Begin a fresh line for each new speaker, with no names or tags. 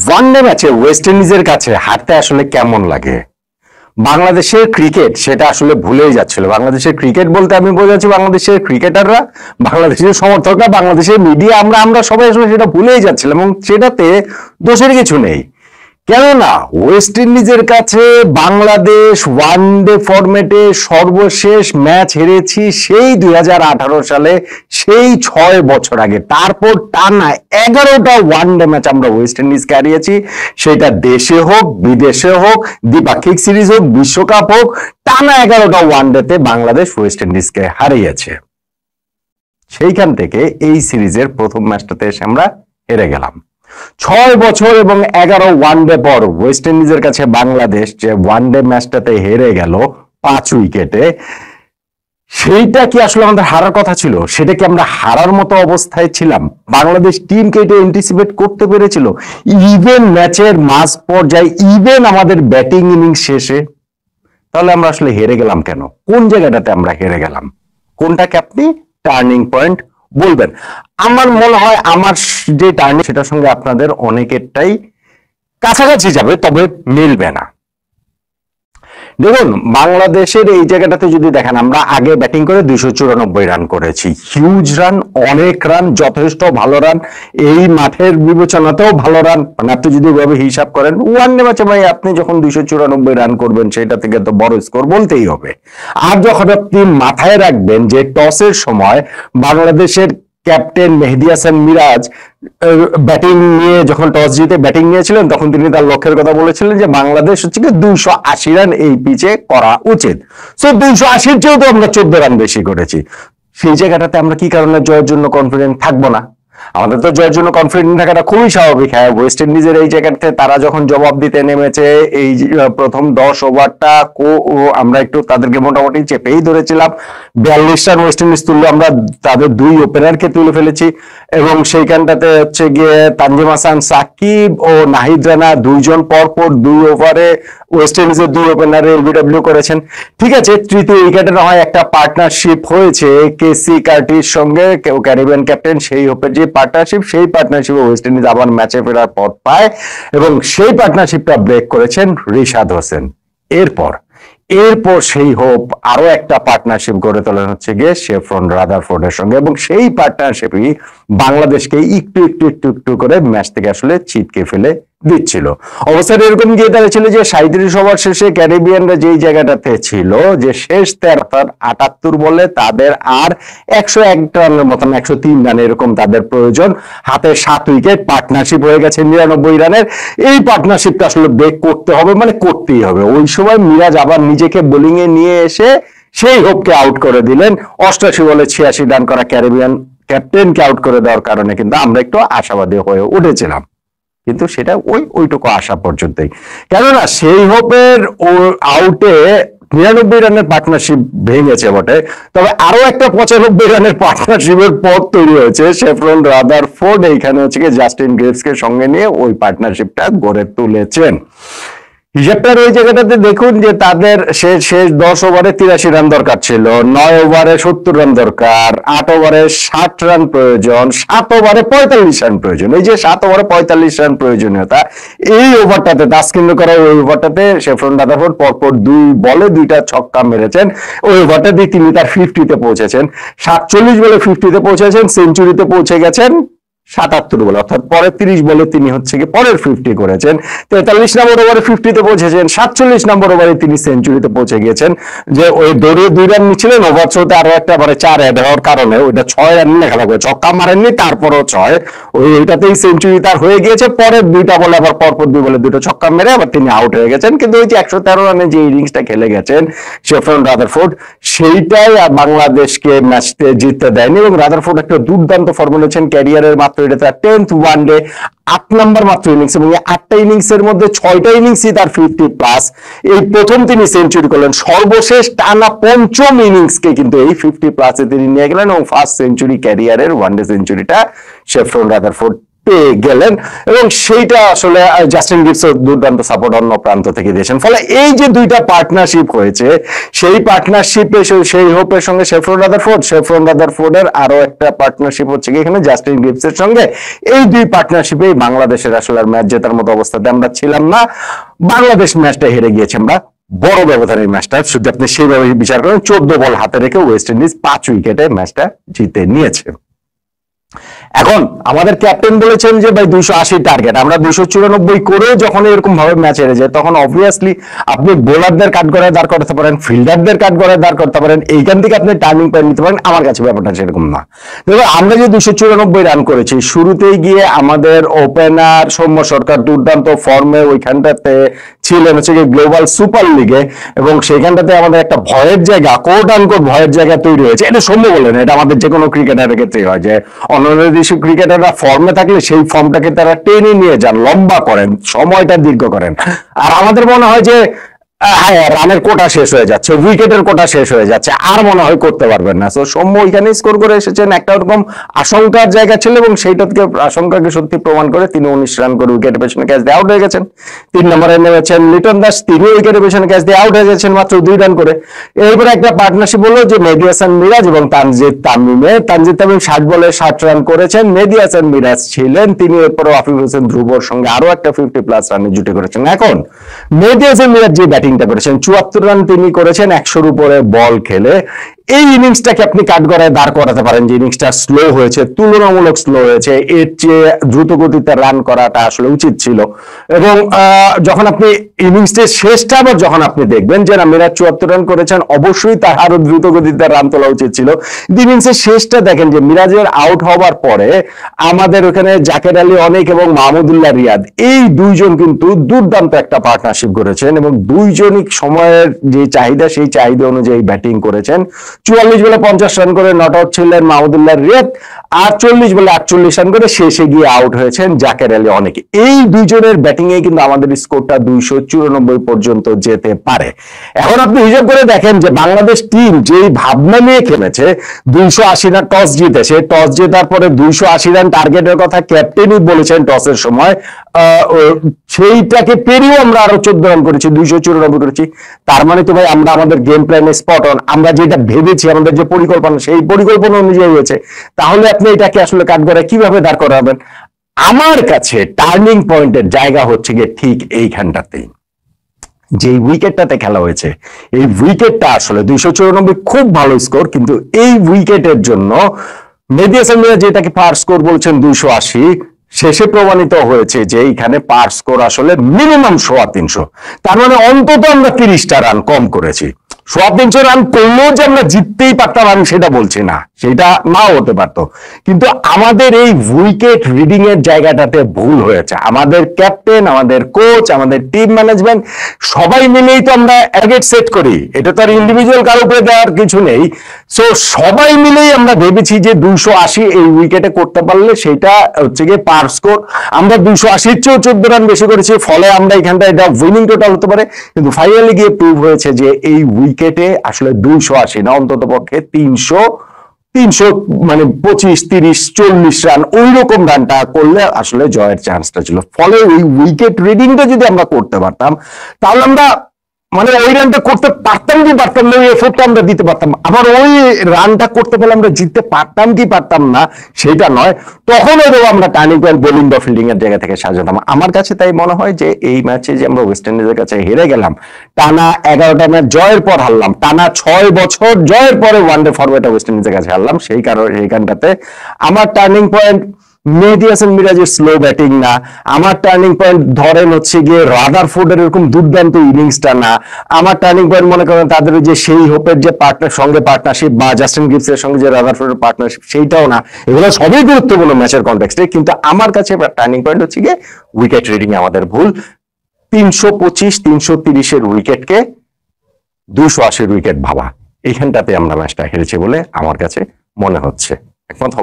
One day ম্যাচে West ইন্ডিজের কাছে হারতে আসলে কেমন লাগে? বাংলাদেশের ক্রিকেট সেটা আসলে ভুলেই যাচ্ছিল। বাংলাদেশের ক্রিকেট বলতে আমি বোঝাচ্ছি বাংলাদেশের ক্রিকেটাররা, বাংলাদেশের সমর্থকরা, বাংলাদেশের মিডিয়া, আমরা সবাই আসলে সেটা ভুলেই যাচ্ছিলাম এবং সেটাতে দোষের কিছু নেই। কেননা ওয়েস্ট ইন্ডিজের কাছে বাংলাদেশ ওয়ানডে ফরম্যাটে সর্বশেষ ম্যাচ হেরেছি সেই 2018 সালে, সেই 6 বছর আগে। তারপর টানা 11টা ওয়ানডে ম্যাচ আমরা ওয়েস্ট ইন্ডিজকে হারিয়েছি, সেটা দেশে হোক বিদেশে হোক, দ্বিপাক্ষিক সিরিজ হোক বিশ্বকাপ হোক, টানা 11টা ওয়ানডেতে বাংলাদেশ ওয়েস্ট ইন্ডিজকে হারিয়েছে। সেইখান থেকে এই সিরিজের প্রথম ম্যাচটাতে এসে আমরা হেরে গেলাম। 6 বছর এবং 11 ওয়ানডে পর ওয়েস্ট ইন্ডিজের কাছে বাংলাদেশ যে ওয়ানডে ম্যাচটাতে হেরে গেল 5 উইকেটে, সেইটা কি আসলে আমাদের হারার কথা ছিল? সেটা কি আমরা হারার মতো অবস্থায় ছিলাম? বাংলাদেশ টিমকে এটা এন্টিসিপেট করতে পেরেছিল? ইভেন ম্যাচের মাঝ পর্যায়ে, ইভেন আমাদের ব্যাটিং ইনিংস শেষে? তাহলে আমরা আসলে হেরে গেলাম কেন? কোন জায়গাটাতে আমরা হেরে গেলাম? কোনটাকে আপনি টার্নিং পয়েন্ট বলবেন? আমার মনে হয় আমার যে টার্নিং সেটার সঙ্গে আপনাদের অনেকেরটাই কাছাকাছি যাবে, তবে মিলবে না। দেখুন, বাংলাদেশের এই জায়গাটাতে যদি দেখেন, আমরা আগে ব্যাটিং করে 294 রান করেছি। হিউজ রান, অনেক রান, যথেষ্ট ভালো রান, এই মাঠের বিবেচনাতেও ভালো রান। মানে আপনি যদি ওইভাবে হিসাব করেন ওয়ানডে ম্যাচে ভাই আপনি যখন 294 রান করবেন সেটা থেকে তো বড় স্কোর বলতেই হবে। আর যখন আপনি মাথায় রাখবেন যে টসের সময় বাংলাদেশের ক্যাপ্টেন মেহেদী হাসান মিরাজ ব্যাটিং নিয়ে যখন টস জিতে ব্যাটিং নিয়েছিলেন, তখন তিনি তার লক্ষ্যের কথা বলেছিলেন যে বাংলাদেশ হচ্ছে 280 রান এই পিচে করা উচিত। সো 280-র চেয়েও তো আমরা 14 রান বেশি করেছি। সেই জায়গাটাতে আমরা কি কারণে জয়ের জন্য কনফিডেন্ট থাকবো না? আমাদের তো জয়ের জন্য কনফিডেন্ট থাকাটা খুবই স্বাভাবিক। হ্যাঁ, ওয়েস্ট ইন্ডিজের এই জায়গাতে তারা যখন জবাব দিতে নেমেছে, এই প্রথম 10 ওভারটা আমরা একটু তাদেরকে মোটামুটি চেপেই ধরেছিলাম। 42 রান ওয়েস্ট ইন্ডিজ তুললো, আমরা তাদের 2 ওপেনারকে তুলে ফেলেছি এবং সেইখানটাতে হচ্ছে গিয়ে তানজিম হাসান সাকিব ও নাহিদ রানা 2 জন পরপর 2 ওভারে ওয়েস্ট ইন্ডিজের 2 ওপেনারে এলবিডব্লিউ করেছেন। ঠিক আছে, তৃতীয় উইকেটের হয় একটা পার্টনারশিপ হয়েছে কেসি কার্টির সঙ্গে, ক্যারিবিয়ান ক্যাপ্টেন, সেই হোপের যে পার্টনারশিপ, সেই পার্টনারশিপে ওয়েস্ট ইন্ডিজ আবার ম্যাচে ফেরার পথ পায় এবং সেই পার্টনারশিপটা ব্রেক করেছেন রিশাদ হোসেন। এরপর সেই হোপ আরো একটা পার্টনারশিপ গড়ে তোলেন হচ্ছে গিয়ে শেফরন রাদারফোর্ডের সঙ্গে এবং সেই পার্টনারশিপই বাংলাদেশকে একটু একটু একটু একটু করে ম্যাচ থেকে আসলে ছিটকে ফেলে দিচ্ছিল। অবস্থাটা এরকম গিয়ে দাঁড়িয়েছিল যে 37 ওভার শেষে ক্যারিবিয়ানরা যেই জায়গাটাতে ছিল, যে শেষ 78 বলে তাদের আর 101 রানের মতন, 103 রান এরকম তাদের প্রয়োজন। হাতে 7 উইকেট, পার্টনারশিপ হয়ে গেছে 99 রানের। এই পার্টনারশিপটা আসলে ব্রেক করতে হবে, মানে করতেই হবে। ওই সময় মিরাজ আবার নিজেকে বোলিং এ নিয়ে এসে সেই হোপকে আউট করে দিলেন। 88 বলে 86 রান করা ক্যারিবিয়ান ক্যাপ্টেনকে আউট করে দেওয়ার কারণে কিন্তু আমরা একটু আশাবাদী হয়ে উঠেছিলাম, কিন্তু সেটা ওইটুকু আসা পর্যন্তই। কেননা সেই হোপের আউটে 99 রানের পার্টনারশিপ ভেঙেছে বটে, তবে আরো একটা 95 রানের পার্টনারশিপের পথ তৈরি হয়েছে। শেফরন রাদারফোর্ড এইখানে হচ্ছে কি জাস্টিন গ্রেভসকে সঙ্গে নিয়ে ওই পার্টনারশিপটা গড়ে তুলেছেন। হিসাবটা ওই জায়গাটাতে দেখুন যে তাদের শেষ 10 ওভারে 83 রান দরকার ছিল, 9 ওভারে 70 রান দরকার, 8 ওভারে 60 রান প্রয়োজন, 7 ওভারে 45 রান প্রয়োজন। এই যে 7 ওভারে 45 রান প্রয়োজনীয়তা, এই ওভারটাতে তাসকিন করা ওই ওভারটাতে শেফরন রাদারফোর্ড পরপর 2 বলে 2টা ছক্কা মেরেছেন। ওই ওভারটাতে তিনি তার 50-তে পৌঁছেছেন। 47 বলে 50-তে পৌঁছেছেন, সেঞ্চুরিতে পৌঁছে গেছেন 77 বলে, অর্থাৎ পরের 30 বলে তিনি হচ্ছে কি পরের 50 করেছেন। 43 নম্বর ওভারে 50-তে পৌঁছেছেন, 47 নম্বর ওভারে তিনি সেঞ্চুরিতে পৌঁছে গিয়েছেন। যে ওই দৌড়ে 2 রান নিচ্ছিলেন, ওভার থ্রোতে আরো একটা 4 অ্যাড হওয়ার কারণে ওইটা 6 রান লেখা লাগবে, ছক্কা মারেননি তারপরও 6, ওইটাতেই সেঞ্চুরি তার হয়ে গিয়েছে। পরের 2টা বলে আবার পরপর 2 বলে 2টো ছক্কা মেরে আবার তিনি আউট হয়ে গেছেন। কিন্তু ওই যে 113 রানে যে ইনিংসটা খেলে গেছেন শেফরন রাদারফোর্ড, সেইটাই বাংলাদেশকে ম্যাচতে জিততে দেয়নি এবং রাদারফোর্ড একটা দুর্দান্ত ফর্ম নিয়েছেন ক্যারিয়ারের। এটা তার 10th ওয়ানডে, 8 নাম্বার মাত্র ইনিংস এবং এই 8টা ইনিংসের মধ্যে 6টা ইনিংসই তার 50+। এই প্রথম তিনি সেঞ্চুরি করলেন, সর্বশেষ টানা 5ম ইনিংসকে কিন্তু এই 50+-এ তিনি নিয়ে গেলেন এবং ফার্স্ট সেঞ্চুরি ক্যারিয়ারের ওয়ানডে সেঞ্চুরিটা শেফরন রাদারফোর্ড পেয়ে গেলেন এবং সেইটা আসলে জাস্টিন গিবস দুর্দান্ত সাপোর্ট অন্য প্রান্ত থেকে দিয়েছেন। ফলে এই যে দুইটা পার্টনারশিপ হয়েছে, সেই পার্টনারশিপে সেই হোপের সঙ্গে শেফরন রাদারফোর্ডের আরো একটা পার্টনারশিপ হচ্ছে কি এখানে জাস্টিন গিবসের সঙ্গে। এই দুই পার্টনারশিপে বাংলাদেশের আসলে ম্যাচ জেতার মতো অবস্থাতে আমরা ছিলাম না। বাংলাদেশ ম্যাচটা হেরে গিয়েছে আমরা বড় ব্যবধানের ম্যাচটা, যদি আপনি সেইভাবে বিচার করেন 14 বল হাতে রেখে ওয়েস্ট ইন্ডিজ 5 উইকেটে ম্যাচটা জিতে নিয়েছে। এখন আমাদের ক্যাপ্টেন বলেছেন যে ভাই 280 টার্গেট, আমরা 294 করে যখন এরকম ভাবে ম্যাচ হেরে যায় তখন অবভিয়াসলি আপনি বোলারদের কাট করে দাঁড় করতে পারেন, ফিল্ডারদের কাট করে দাঁড় করতে পারেন, এইখান থেকে আপনি টার্নিং পয়েন্ট নিতে পারেন। আমার কাছে ব্যাপারটা সেরকম না। দেখো আমরা যে 294 রান করেছি, শুরুতেই গিয়ে আমাদের ওপেনার সৌম্য সরকার দুর্দান্ত ফর্মে ওইখানটাতে ছিলেন হচ্ছে কি গ্লোবাল সুপার লিগে, এবং সেইখানটাতে আমাদের একটা ভয়ের জায়গা, কোট আনকোট ভয়ের জায়গা তৈরি হয়েছে। এটা সৌম্য বলেন, এটা আমাদের যে কোনো ক্রিকেটারের ক্ষেত্রে হয় যে অন্যান্য দেশীয় ক্রিকেটাররা ফর্মে থাকলে সেই ফর্মটাকে তারা টেনে নিয়ে যান, লম্বা করেন, সময়টা দীর্ঘ করেন। আর আমাদের মনে হয় যে হ্যাঁ রানের কোটা শেষ হয়ে যাচ্ছে, উইকেটের কোটা শেষ হয়ে যাচ্ছে, আর মনে হয় করতে পারবেন না। তো সৌম্য ওইখানে স্কোর করে এসেছেন, একটা ওরকম আশঙ্কার জায়গা ছিল এবং সেইটাকে আশঙ্কাকে সত্যি প্রমাণ করে তিনি 19 রান করে উইকেটের পেছনে ক্যাচ দিয়ে আউট হয়ে গেছেন। 3 নম্বরে নেমেছেন লিটন দাস, তিনি উইকেটের পেছনে ক্যাচ দিয়ে আউট হয়ে গেছেন মাত্র 2 রান করে। এরপরে একটা পার্টনারশিপ হলো যে মেহেদী হাসান মিরাজ এবং তানজিদ তামিম 60 বলে 60 রান করেছেন। মেহেদী হাসান মিরাজ ছিলেন, তিনি এরপরে আফিফ হোসেন ধ্রুবর সঙ্গে আরো একটা 50+ রানের জুটি করেছেন। এখন মেহেদী হাসান মিরাজ যে ব্যাটিংটা করেছেন 74 রান তিনি করেছেন 100-র উপরে বল খেলে। এই ইনিংসটাকে আপনি কাঠগড়ায় দাঁড় করাতে পারেন যে ইনিংসটা স্লো হয়েছে, তুলনামূলক স্লো হয়েছে, এর চেয়ে দ্রুত গতিতে রান করাটা আসলে উচিত ছিল। এবং যখন আপনি ইনিংসের শেষটা আবার যখন আপনি দেখবেন যে না মিরাজ 74 রান করেছেন, অবশ্যই তার আরো দ্রুত গতিতে রান তোলা উচিত ছিল। ইনিংসের শেষটা দেখেন যে মিরাজের আউট হওয়ার পরে আমাদের ওখানে জাকের আলী অনেক এবং মাহমুদুল্লাহ রিয়াদ, এই দুইজন কিন্তু দুর্দান্ত একটা পার্টনারশিপ করেছেন এবং দুইজনই সময়ের যে চাহিদা সেই চাহিদা অনুযায়ী ব্যাটিং করেছেন। 44 বলে 50 রান করে নট আউট ছিলেন মাহমুদুল্লাহ রিয়াদ, আর 40 বলে 48 রান করে শেষে গিয়ে আউট হয়েছেন জাকের আলী অনেক। এই দুইজনের ব্যাটিং এ কিন্তু আমাদের স্কোরটা 294 পর্যন্ত যেতে পারে। এখন আপনি হিসাব করে দেখেন যে বাংলাদেশ টিম যেই ভাবনা নিয়ে খেলেছে, 280 রান টস জিতেছে, টস জেতার পরে 280 রান টার্গেটের কথা ক্যাপ্টেনই বলেছেন টসের সময়, সেইটাকে পেরিয়েও আমরা আরো 14 রান করেছি, 294 করেছি। তার মানে তো ভাই আমরা আমাদের গেম প্ল্যানে স্পট অন, আমরা যেটা ভেবেছি আমাদের যে পরিকল্পনা সেই পরিকল্পনা অনুযায়ী হয়েছে। তাহলে আপনি এটাকে আসলে কাঠগড়ায় কিভাবে দাঁড় করাবেন? আমার কাছে টার্নিং পয়েন্টের জায়গা হচ্ছে গিয়ে ঠিক এইখানটাতেই, যে উইকেটটাতে খেলা হয়েছে এই উইকেটটা আসলে 294 খুব ভালো স্কোর, কিন্তু এই উইকেটের জন্য মেহেদী হাসান মিরাজ যেটাকে পার স্কোর বলছেন 280, শেষে প্রমাণিত হয়েছে যে এখানে পার স্কোর আসলে মিনিমাম 350। তার মানে অন্তত আমরা 30টা রান কম করেছি। 350 রান করলেও যে আমরা জিততেই পারতাম আমি সেটা বলছি না, সেটা নাও হতে পারতো, কিন্তু আমাদের এই উইকেট রিডিং এর জায়গাটাতে ভুল হয়েছে। আমাদের ক্যাপ্টেন, আমাদের কোচ, আমাদের টিম ম্যানেজমেন্ট সবাই মিলেই তো আমরা টার্গেট সেট করি, এটা তো আর ইন্ডিভিজুয়াল কারো উপরে দেওয়ার কিছু নেই। সো সবাই মিলেই আমরা ভেবেছি যে 280 এই উইকেটে করতে পারলে সেটা হচ্ছে গিয়ে পার স্কোর। আমরা 280-র চেয়েও 14 রান বেশি করেছি, ফলে আমরা এখানটা এটা উইনিং টোটাল হতে পারে। কিন্তু ফাইনালি গিয়ে প্রুভ হয়েছে যে এই উইকেটে আসলে 280 না, অন্তত পক্ষে 300 মানে 25, 30, 40 রান ওই রকম রানটা করলে আসলে জয়ের চান্সটা ছিল। ফলে ওই উইকেট রিডিংটা যদি আমরা করতে পারতাম তাহলে আমরা মানে ওই রানটা করতে পারতাম কি পারতাম না, ওই এফোর্টটা আমরা দিতে পারতাম। আবার ওই রানটা করতে পারলে আমরা জিততে পারতাম কি পারতাম না সেটা নয়, তখন হয়তো আমরা টার্নিং পয়েন্ট বোলিং বা ফিল্ডিং এর জায়গা থেকে সাজাতাম। আমার কাছে তাই মনে হয় যে এই ম্যাচে যে আমরা ওয়েস্ট ইন্ডিজের কাছে হেরে গেলাম, টানা 11টা ম্যাচ জয়ের পর হারলাম, টানা 6 বছর জয়ের পরে ওয়ানডে ফরম্যাটে ওয়েস্ট ইন্ডিজের কাছে হারলাম, সেই কারণে সেইখানটাতে আমার টার্নিং পয়েন্ট মেহেদী হাসান মিরাজের স্লো ব্যাটিং না, আমার টার্নিং পয়েন্ট ধরেন হচ্ছে গিয়ে রাদারফোর্ডের এরকম দুর্দান্ত ইনিংসটা না, আমার টার্নিং পয়েন্ট মনে করেন তাদের যে সেই হোপের যে পার্টনারশিপ বা জাস্টিন গিবসের সঙ্গে যে রাদারফোর্ডের পার্টনারশিপ সেইটাও না। এগুলো সবই গুরুত্বপূর্ণ ম্যাচের কনটেক্সটে, কিন্তু আমার কাছে টার্নিং পয়েন্ট হচ্ছে গিয়ে উইকেট রিডিং এ আমাদের ভুল। 325, 330-এর উইকেটকে 280-র উইকেট ভাবা, এইখানটাতে আমরা ম্যাচটা হেরেছি বলে আমার কাছে মনে হচ্ছে। একমত হবে?